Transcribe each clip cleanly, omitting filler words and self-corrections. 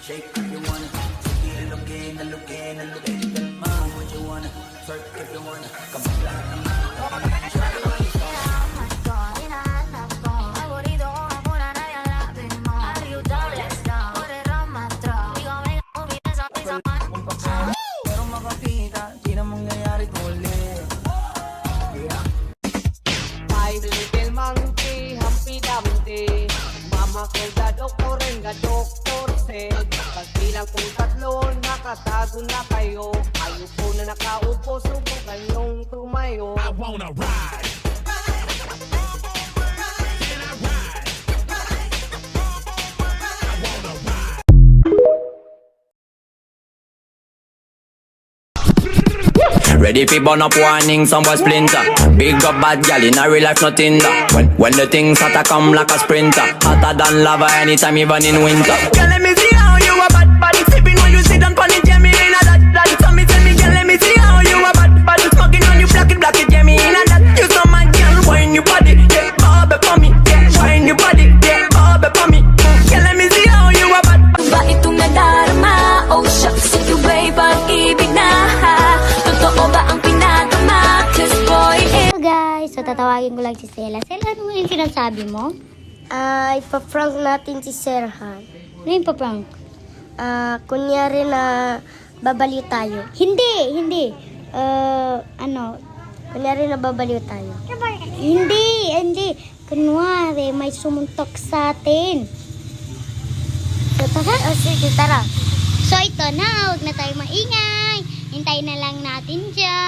Shake if you wanna, take it, look in, look in, look in, mom, what you wanna, twerk if you wanna, come on. Pero makakita, di na mangyayari ulit. My little monkey, Humpty Dumpty. Mama ko ga doktor and ga doktor said, pagbilang kong tatlo, nakatago na kayo. Ayupo na nakaupo, subukan yung tumayo. I wanna ride. Ready fi burn up warning, some boy splinter. Big up bad gal in a real life, nothing da. When the things hotter come like a sprinter, hotter than lava anytime, even in winter. Girl, let me see how you a bad body sipping when you sit down pon it, yeah me in a that. So me tell me, girl, let me see how you a bad body smoking on you, black it, yeah me in a that. You so my girl, wine your body, yeah, bobby for me, yeah, wine your body, yeah, bobby for me. Girl, let me see how you a bad. Ba itong nadarama? Oh shucks, ikaw ba'y pag-ibig na ha? Totoo ba ang pinagama? Cause boy, Hello guys, so tatawagin ko lang si Sela. Sela, ano yung sinasabi mo? Ipaprank natin si Serhan. Ano yung paprank? Kunyari na babaliw tayo. Hindi. Kunyari na babaliw tayo. Hindi. Kunwari, may sumuntok sa atin. So, tara. Sige, tara. So, ito na. Huwag na tayo maingay. Hintayin na lang natin siya.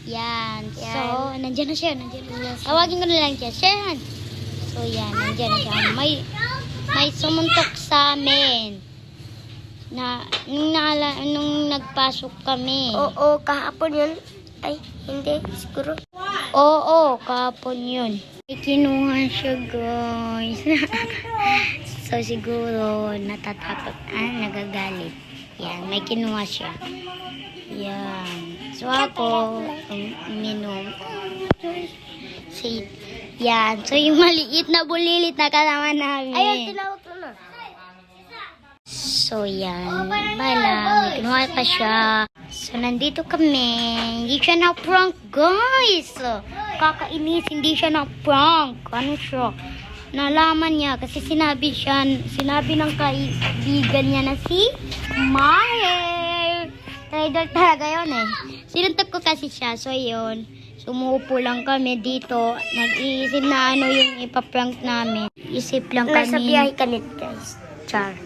Yan. So, nandiyan na siya. Tawagin ko na lang siya. Sherhan. So, yan. Nandiyan na siya. May sumuntok sa amin. Nung nagpasok kami. Oo, kahapon yun. Ay, hindi. Siguro. Oo, kahapon yun. May kinuha siya, guys. So, siguro, natatakot. Nagagalit. Yan, may kinuha siya. Yan. So, ako, uminom. Yan. So, yung maliit na bulilit na kasama namin. Ayun, tinawag ko na. So, yan. Bala, may kinuha pa siya. So, nandito kami. Hindi siya na-prank, guys. Kakainis, hindi siya na-prank. Ano siya? Nalaman niya kasi sinabi ng kaibigan niya na si Mahel. Trader talaga yun eh. Sinuntok ko kasi siya. So, yun. Sumuupo lang kami dito. Nag-iisip na ano yung ipaprank namin. Isip lang Nasa kami. biyahe ka nito, guys. Char.